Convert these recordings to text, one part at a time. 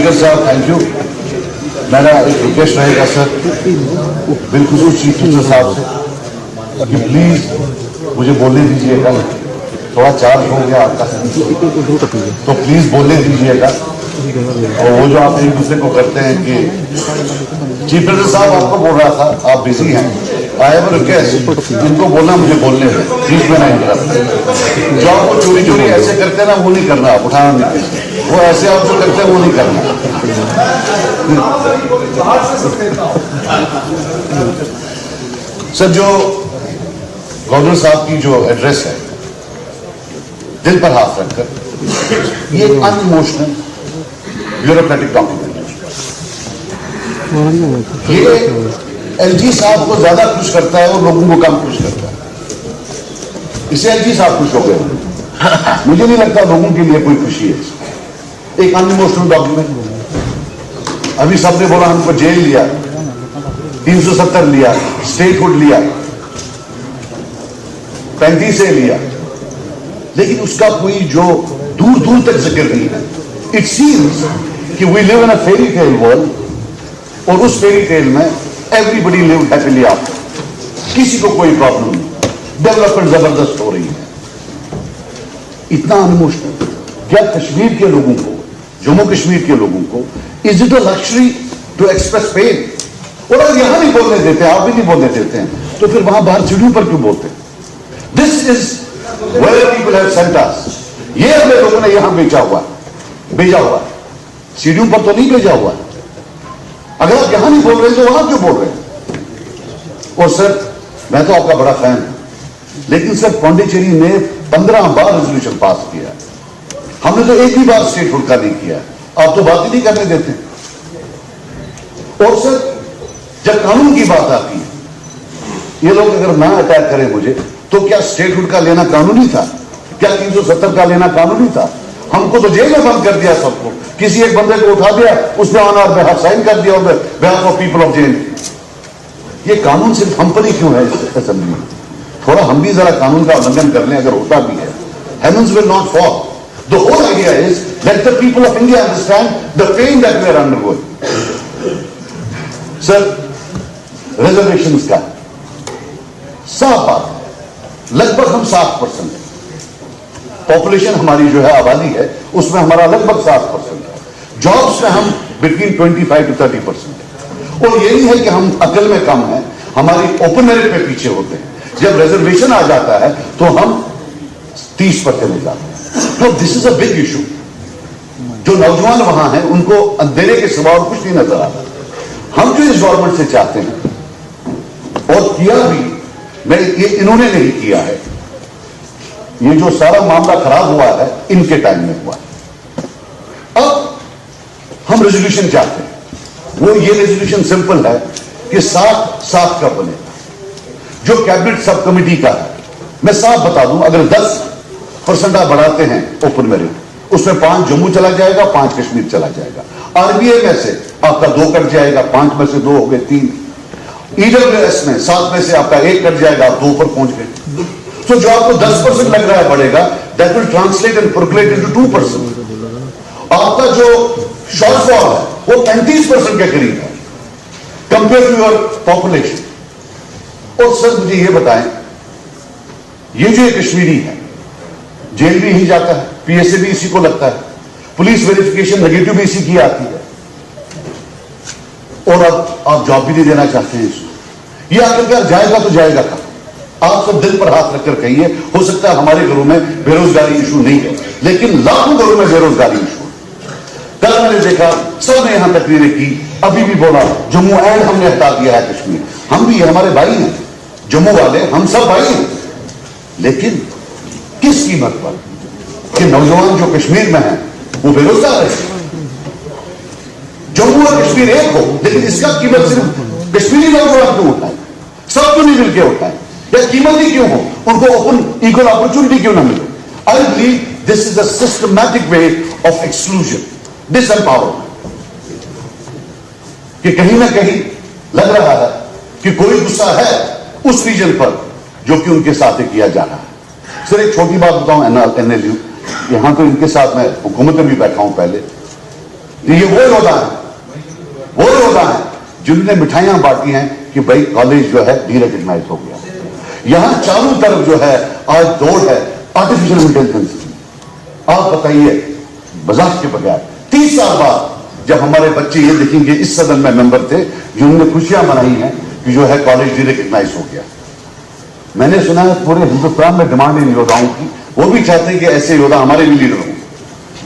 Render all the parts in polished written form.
Speaker साहब thank you. मेरा एक रिक्वेस्ट रहेगा सर, बिलखुसूस चीफ मिनिस्टर साहब से कि प्लीज मुझे बोलने दीजिएगा, थोड़ा चार्ज हो गया आपका, तो प्लीज बोलने दीजिएगा। और वो जो आप एक दूसरे को करते हैं कि चीफ मिनिस्टर साहब आपको बोल रहा था, आप बिजी हैं, आई हैव अ रिक्वेस्ट, इनको बोलना मुझे बोलने दें, बीच में नहीं करना। जो आपको चोरी चोरी ऐसे करते हैं ना, वो नहीं करना, आप उठाना नहीं, वो ऐसे आप जो करते हैं वो नहीं करना। सर, जो गवर्नर साहब की जो एड्रेस है, दिल पर हाथ रखकर, ये अनइमोशनल ब्यूरोक्रेटिक डॉक्यूमेंट, ये एलजी साहब को ज्यादा खुश करता है और लोगों को कम खुश करता है। इससे एलजी साहब खुश हो गए, मुझे नहीं लगता लोगों के लिए कोई खुशी है। एक अनइमोशनल डॉक्यूमेंट, अभी सबने बोला हमको जेल लिया, 370 लिया, स्टेटहुड लिया, 35 से लिया, लेकिन उसका कोई जो दूर दूर तक जिक्र नहीं है। इट सीम्स कि we live in a fairy tale world, और उस फेरी टेल में एवरीबडी लिव हैप्पीली आफ्टर, किसी को कोई प्रॉब्लम नहीं, डेवलपमेंट जबरदस्त हो रही है। इतना अनइमोशनल क्या कश्मीर के लोगों को, जम्मू कश्मीर के लोगों को, is it a luxury to express pain? और अगर यहां नहीं बोलने देते, आप भी नहीं बोलने देते हैं, तो फिर वहां बाहर सीढ़ियों पर क्यों बोलते हैं? This is where people have sent us. ये अपने लोगों ने यहां भेजा हुआ, सीढ़ियों पर तो नहीं भेजा हुआ। अगर आप यहां नहीं बोल रहे तो वहां क्यों बोल रहे हैं? और सर, मैं तो आपका बड़ा फैन हूं, लेकिन सर पौंडीचेरी ने 15 बार रेजोल्यूशन पास किया, हमने तो एक भी बार स्टेटहुड का नहीं किया। आप तो बात ही नहीं करने देते। और सर, जब कानून की बात आती है, ये लोग अगर ना अटैक करें मुझे, तो क्या स्टेटहुड का लेना कानूनी था? क्या 370 का लेना कानूनी था? हमको तो जेल में बंद कर दिया सबको। किसी एक बंदे को उठा दिया, उसने ऑन आवर बिहाफ साइन कर दिया, behalf of people of jail. ये कानून सिर्फ हम पर ही क्यों है असेंबली में? थोड़ा हम भी जरा कानून का उल्लंघन कर लें, अगर होता भी है। Heavens will not fall. The whole idea is let the people of India understand the pain that we are undergoing. Sir, reservations का साफ बात है, लगभग हम 7% पॉपुलेशन हमारी जो है, आबादी है, उसमें हमारा लगभग 7% है। जॉब्स में हम बिटवीन 25 to 30%। और ये नहीं है कि हम अकल में कम हैं, हमारी ओपन मेरिट पे पीछे होते हैं। जब रिजर्वेशन आ जाता है तो हम 30 पर चले जाते हैं। तो this is a big issue. जो नौजवान वहां हैं, उनको अंधेरे के सिवा और कुछ नहीं नजर आता। हम जो इस गवर्नमेंट से चाहते हैं, और किया भी, मैं ये इन्होंने नहीं किया है, ये जो सारा मामला खराब हुआ है, इनके टाइम में हुआ। अब हम रेजोल्यूशन चाहते हैं, वो ये रेजोल्यूशन सिंपल है कि 7 का बनेगा, जो कैबिनेट सब कमेटी का है। मैं साफ बता दूं, अगर 10% आप बढ़ाते हैं ओपन मेरिट, उसमें 5 जम्मू चला जाएगा, 5 कश्मीर चला जाएगा। आरबीए में से आपका 2 कट जाएगा, 5 में से 2 हो गए 3। ईडब्ल्यूएस में 7 में से आपका 1 कट जाएगा, आप 2 पर पहुंच गए। तो जो आपको 10% लग रहा है बढ़ेगा, that will translate and percolate into 2%। आपका जो शॉर्टफॉल है वो 35% के करीब है कंपेयर टू योर पॉपुलेशन। और सर, मुझे ये बताएं, ये जो कश्मीरी है, जेल भी यही जाता है, पीएसए भी इसी को लगता है, पुलिस वेरिफिकेशन नेगेटिव भी इसी की आती है, और अब आप जॉब भी नहीं देना चाहते हैं इसको। ये आखिरकार जाएगा तो जाएगा कहां? आप सब दिल पर हाथ रखकर कहिए। हो सकता है हमारे घरों में बेरोजगारी इशू नहीं है, लेकिन लाखों घरों में बेरोजगारी इशू। कल मैंने देखा, सब ने यहां तकरीरें की, अभी भी बोला जम्मू एंड हमने हटा दिया है कश्मीर। हम भी, हमारे भाई हैं जम्मू वाले, हम सब भाई हैं, लेकिन किस कीमत पर? कि नौजवान जो कश्मीर में है वो बेरोजगार है। जम्मू और कश्मीर एक हो, लेकिन इसका कीमत सिर्फ कश्मीरी नौजवान क्यों उठाए? सब क्यों नहीं मिलकर उठाए? या कीमत ही क्यों हो? उनको ओपन इक्वल अपॉर्चुनिटी क्यों ना मिले? I believe this is a systematic way of exclusion, disempowerment. कि कहीं ना कहीं लग रहा है कि कोई गुस्सा है उस रीजन पर जो कि उनके साथ किया जा रहा है। सर, एक छोटी बात बताऊं, एनएलयू, यहां तो इनके साथ मैं हुकूमत में भी बैठा हूं पहले, ये वो योद्धा है जिन्होंने मिठाइयां बांटी हैं कि भाई कॉलेज जो है डीरेकग्नाइज हो गया। यहां चारों तरफ जो है आज दौड़ है आर्टिफिशियल इंटेलिजेंस की। आप बताइए मजाक के बगैर 30 साल बाद जब हमारे बच्चे ये देखेंगे, इस सदन में मेंबर थे जिन्होंने खुशियां मनाई हैं कि जो है कॉलेज डीरेकग्नाइज हो गया। मैंने सुना है पूरे हिंदुस्तान में डिमांड इन योद्धाओं की, वो भी चाहते हैं कि ऐसे योद्धा हमारे भी लीडर हों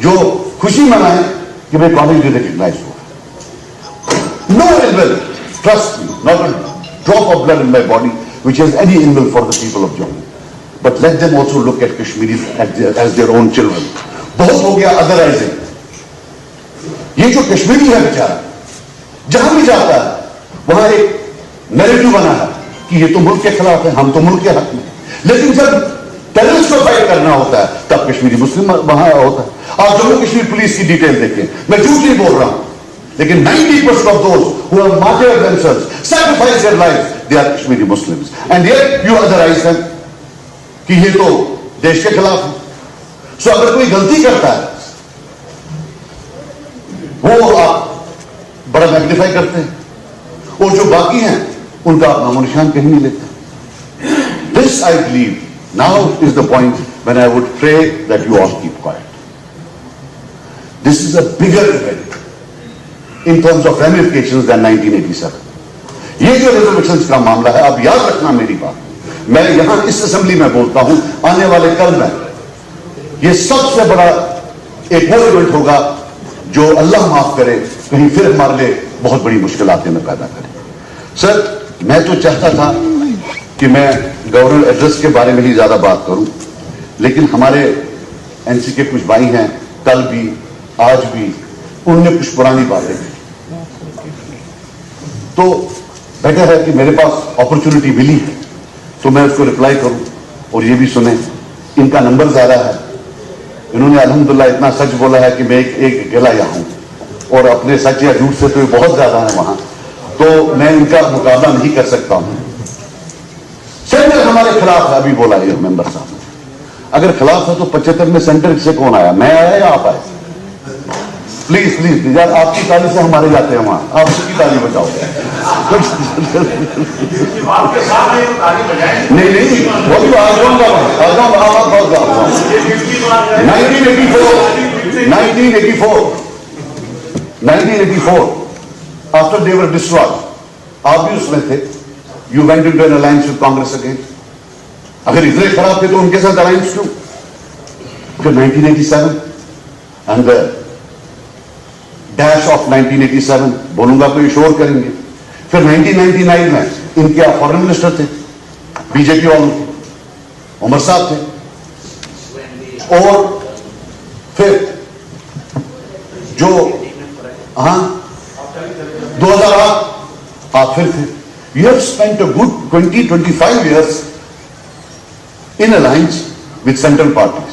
जो खुशी मनाएं कि भाई कॉलेज डीरेकग्नाइज हुआ। No ill will, trust me, not a drop of blood in my body which has any ill will for the people of Jammu. But let them also look at Kashmiris as their own children. बहुत हो गया अदरवाइजिंग। ये जो कश्मीरी है बेचारा, जहां भी जाता है वहां एक नैरेटिव बना है कि ये तो मुल्क के खिलाफ है, हम तो मुल्क के हक में। लेकिन जब टेररिस्ट को फाइट करना होता है तब कश्मीरी मुस्लिम वहां होता है। आप जम्मू कश्मीर पुलिस की डिटेल देखें, मैं झूठ नहीं बोल रहा हूं, लेकिन 90% of those who have martyred themselves, sacrificed their lives, they are Kashmiri Muslims. And yet you otherize them कि ये तो देश के खिलाफ है। सो अगर कोई गलती करता है वो आप बड़ा मैग्नीफाई करते हैं, और जो बाकी हैं उनका आप नामो निशान कहीं नहीं लेते। This I believe now is the point when I would pray that you all keep quiet. This is a bigger event in terms of ramifications than 1987. ये जो रिजर्वेशंस का मामला है, आप याद रखना मेरी बात, मैं यहां इस असेंबली में बोलता हूं, आने वाले कल में ये सबसे बड़ा एक वो इवेंट होगा जो अल्लाह माफ करे कहीं फिर हमारे लिए बहुत बड़ी मुश्किलातें में पैदा करे। सर, मैं तो चाहता था कि मैं गवर्नर एड्रेस के बारे में ही ज्यादा बात करूं, लेकिन हमारे एनसी के कुछ भाई हैं, कल भी आज भी उनने कुछ पुरानी बातें की, तो बेटर है कि मेरे पास अपॉर्चुनिटी मिली है तो मैं उसको रिप्लाई करूं और ये भी सुने। इनका नंबर ज्यादा है, इन्होंने अल्हम्दुलिल्लाह इतना सच बोला है कि मैं एक अकेला यहाँ हूं, और अपने सच या झूठ से तो बहुत ज्यादा है वहां, तो मैं इनका मुकाबला नहीं कर सकता हूं। सेंटर हमारे खिलाफ है, अभी बोला ये मेंबर साहब, अगर खिलाफ है तो 75 में सेंटर से कौन आया, मैं आया या आप आए? प्लीज प्लीज यार, आपकी ताली से हमारे जाते हैं वहां, आप सबकी ताली बचाओ। नहीं नहीं, वो भी आ जाऊंगा, आ जाऊंगा, आप बहुत जाऊंगा। 1984 आफ्टर दे वर डिस्ट्रॉयड, आप भी उसमें थे, you went into an alliance with Congress again. अगर इतने खराब थे तो उनके साथ अलायंस क्यों? फिर 1987 एंड डैश ऑफ 1987 बोलूंगा तो ये शोर करेंगे। फिर 1999 में इनके फॉरेन मिनिस्टर थे, बीजेपी वालों के उमर साहब थे, और फिर जो 2008 आप फिर थे। You have spent a good 20-25 years in alliance with central parties.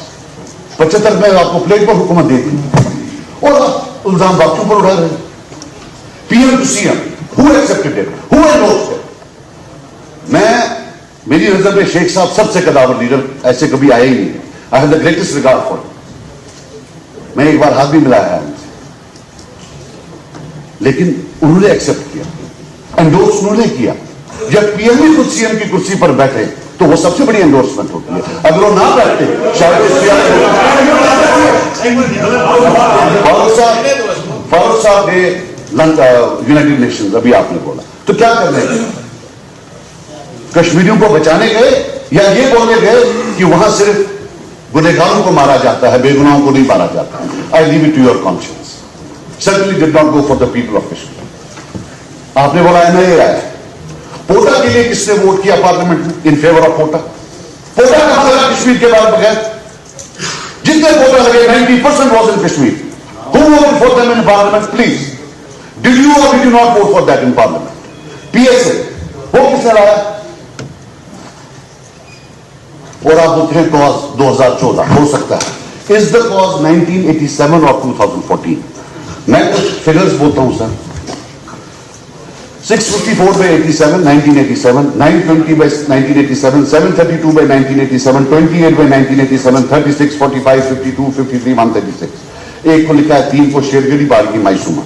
75 में आपको प्लेट पर हुकूमत दे दी और आप इल्जाम बाकियों पर उड़ा रहे हैं। PM to CM, who accepted it, who endorsed it? मेरी नजर में शेख साहब सबसे कदावर लीडर ऐसे कभी आए ही नहीं। I have the greatest regard for it. मैं एक बार हाथ भी मिलाया है उनसे, लेकिन उन्होंने एक्सेप्ट किया, एंडोर्स उन्होंने किया। जब पीएम ही खुद सीएम की कुर्सी पर बैठे तो वो सबसे बड़ी एंडोर्समेंट होती है। अगर वो ना बैठते शायद फारूक साहब ने यूनाइटेड नेशंस, अभी आपने बोला, तो क्या करने गए? कश्मीरियों को बचाने गए या ये बोलने गए कि वहां सिर्फ गुनहगारों को मारा जाता है, बेगुनाहों को नहीं मारा जाता? I leave it to your conscience. Certainly did not go for the people of Kashmir. आपने बोला एनआईए आया, पोटा के लिए किसने वोट किया पार्लियामेंट में इन फेवर ऑफ पोटा? पोटा कहां लगा कश्मीर के बाद बगैर? जितने पोटा लगे 90% was in Kashmir. Who voted for them in parliament, please? Did you or did you not vote for that in parliament? PSA, वो किसने लाया? और आप बोलते हैं कॉज 2014 हो सकता है। Is the cause 1987 और 2014? मैं कुछ फिगर्स बोलता हूं sir. 654 by 87, 1987, 920 by 1987, 732 by 1987, 28 by 1987, 36, 45, 52, 53, 136. एक को लिखा है 3 को शेरगढ़ी बाढ़ की मायसूमा।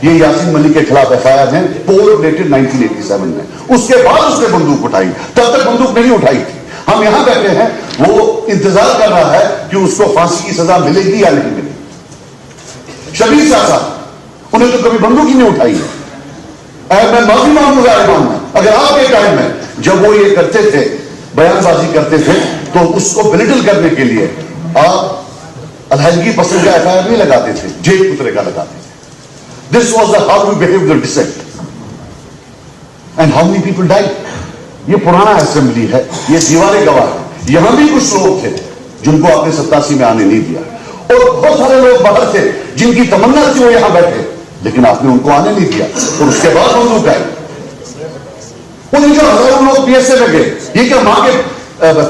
ये यासीन मलिक के खिलाफ एफआईआर है, पोल डेटेड 1987 में। उसके बाद उसने बंदूक उठाई, तब तक बंदूक नहीं उठाई थी। हम यहां बैठे हैं, वो इंतजार कर रहा है कि उसको फांसी की सजा मिलेगी या नहीं मिलेगी। शबीर शाह साहब, उन्हें तो कभी बंदूक ही नहीं उठाई है। मैं माफी मांगूंगा इमाम में, अगर आपके टाइम में जब वो ये करते थे, बयानबाजी करते थे, तो उसको बिलिटल करने के लिए आप अलहदगी पसंद का एफआईआर नहीं लगाते थे, जेल पुतरे का लगाते थे। This was the how we behave the dissent and how many people died. ये पुराना असेंबली है, ये दीवारें गवाह है। यहां भी कुछ लोग थे जिनको आपने 87 में आने नहीं दिया, और बहुत सारे लोग बाहर थे जिनकी तमन्ना थी वो यहां बैठे, लेकिन आपने उनको आने नहीं दिया, और उसके बाद बंदूक आई। उन जो हजारों लोग पीएसए में गए, ये क्या मां के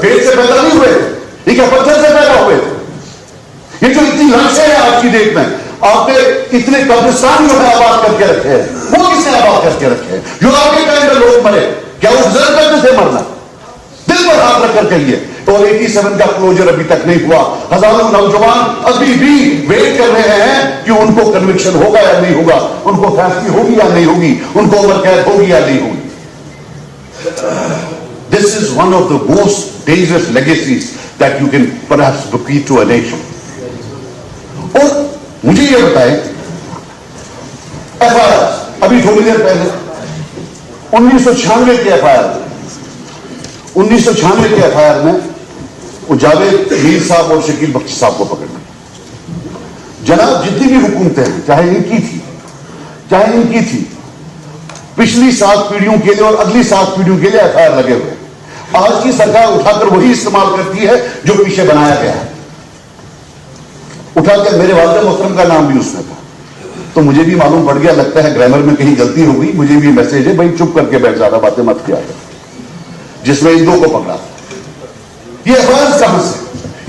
पेट से पैदा नहीं हुए थे? ये क्या पत्थर से पैदा हुए थे? ये जो इतनी लाशें हैं आज की डेट में, आपने इतने कब्रिस्तान जो है आबाद करके रखे हैं, वो किसने आबाद करके रखे हैं? जो आपके टाइम में लोग मरे, क्या वो डिजर्व करते थे मरना? दिल पर हाथ रखकर कहिए। और 87 का क्लोजर अभी तक नहीं हुआ। हजारों नौजवान अभी भी वेट कर रहे हैं कि उनको कन्विक्शन होगा या नहीं होगा, उनको फांसी होगी या नहीं होगी, उनको उम्र कैद होगी या नहीं होगी। This is one of the most dangerous legacies that you can perhaps bequeath to a nation. और मुझे ये बताएं, एफआईआर अभी थोड़ी देर पहले 1996 के एफआईआर 1996 के एफआईआर में वो जावेद मीर साहब और शकील बख्शी साहब को पकड़ना। जनाब, जितनी भी हुकूमतें हैं, चाहे इनकी थी, पिछली 7 पीढ़ियों के लिए और अगली 7 पीढ़ियों के लिए एफआईआर लगे हुए। आज की सरकार उठाकर वही इस्तेमाल करती है जो पीछे बनाया गया है। उठाकर मेरे वालिद मोहतरम का नाम भी उसमें था, तो मुझे भी मालूम पड़ गया, लगता है ग्रामर में कहीं गलती हो गई। मुझे भी मैसेज है, भाई चुप करके बैठ, ज्यादा बातें मत किया, जिसमें इन 2 को पकड़ा। ये एफआईआर कहां से?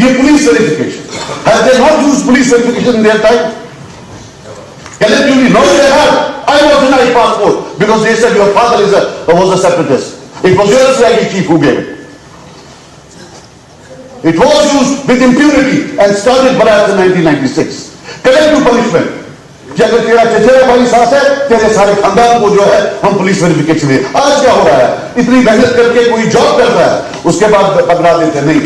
ये police verification. Have they not used police verification in their time? Collectively, no, they have. I was denied passport because they said your father was a separatist. It was your CID chief who gave it. It was used with impunity and started perhaps in 1996. Collective punishment. कि अगर तेरा चचेरा भाई सास है, तेरे सारे खानदान को जो है हम पुलिस वेरिफिकेशन दे। आज क्या हो रहा है? इतनी मेहनत करके कोई जॉब कर रहा है, उसके बाद पकड़ा देते, नहीं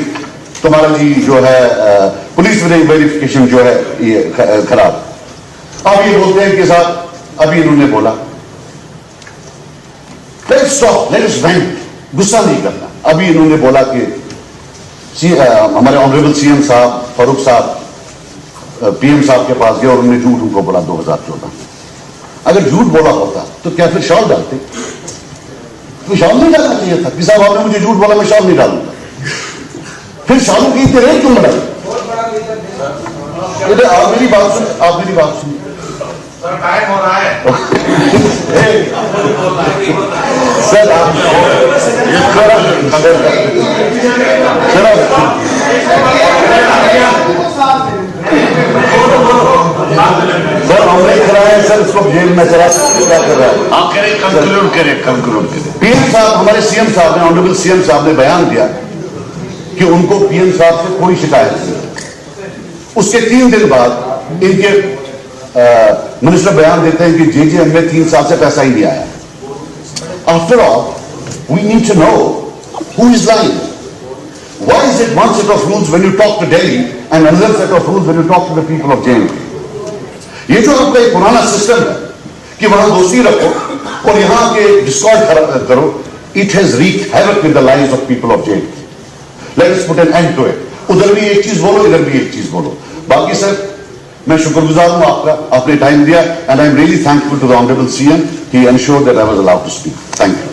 तुम्हारा जी जो है पुलिस वेरिफिकेशन जो है ये खराब। अब ये बोलते हैं कि साहब अभी इन्होंने बोला, लेट्स स्टॉप, लेट्स वेंट, गुस्सा नहीं करना। अभी इन्होंने बोला कि हमारे ऑनरेबल सीएम साहब, फारूक साहब पीएम साहब के पास गए और उन्होंने झूठ उनको बोला 2014। अगर झूठ बोला होता तो क्या फिर शॉल डालते? तो शॉल नहीं डालना चाहिए था कि साहब आपने मुझे झूठ बोला, मैं शॉल नहीं डालूंगा। फिर शॉलों की इतने क्यों बढ़ाई? आप मेरी बात सुनिए, टाइम हो रहा है। सर आप सर हमने कराया सर, इसको जेल में चला क्या कर रहा है? आप कंक्लूड करें। पीएम साहब, हमारे सीएम साहब ने, ऑनरेबल सीएम साहब ने बयान दिया कि उनको पीएम साहब से कोई शिकायत नहीं। उसके 3 दिन बाद इनके मिनिस्टर बयान देते हैं कि जेजेएम में 3 साल से पैसा ही नहीं आया। After all we need to know who is lying. Why is it one set of rules when you talk to Delhi and another set of rules when you talk to the people of J and K? ये जो आपका एक पुराना system है कि वहां दोस्ती रखो और यहां के डिस्कॉर्ड करो, it has wreaked havoc with the lives of people of J and K. Let's put an end to it. उधर भी एक चीज बोलो, इधर भी एक चीज बोलो। बाकी सर मैं शुक्रगुजार हूं आपका, आपने टाइम दिया, and I am really thankful to the honourable CM, he ensured that I was allowed to speak. Thank you.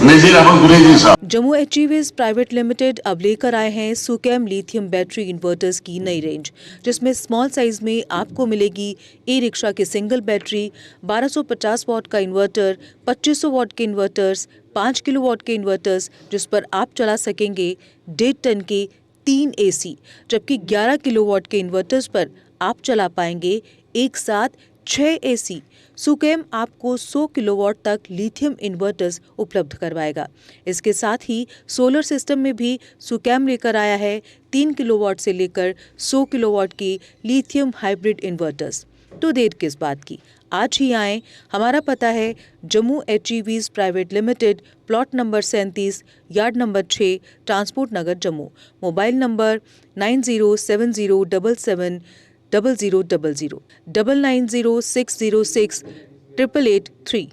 Nazir Ahmad Gurezi sahab. Jammu एचईवेज private limited अब लेकर आए हैं सुकेम लिथियम बैटरी इन्वर्टर्स की नई रेंज, जिसमें स्मॉल साइज में आपको मिलेगी ई रिक्शा की सिंगल बैटरी, 1250 वॉट का इन्वर्टर, 2500 वॉट के इन्वर्टर्स, 5 किलोवाट के इन्वर्टर्स, जिस पर आप चला सकेंगे 1.5 टन के 3 एसी, जबकि 11 किलोवाट के इन्वर्टर्स पर आप चला पाएंगे एक साथ 6 AC सुकेम आपको 100 किलोवाट तक लिथियम इन्वर्टर्स उपलब्ध करवाएगा। इसके साथ ही सोलर सिस्टम में भी सुकेम लेकर आया है 3 किलोवाट से लेकर 100 किलोवाट की लिथियम हाइब्रिड इन्वर्टर्स। तो देर किस बात की, आज ही आएं। हमारा पता है Jammu HEVs private limited, plot number 37, yard number 6, transport Nagar Jammu. Mobile number 9070770000, 9906068883।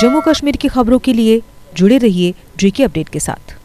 Jammu Kashmir की खबरों के लिए जुड़े रहिए GK अपडेट के साथ।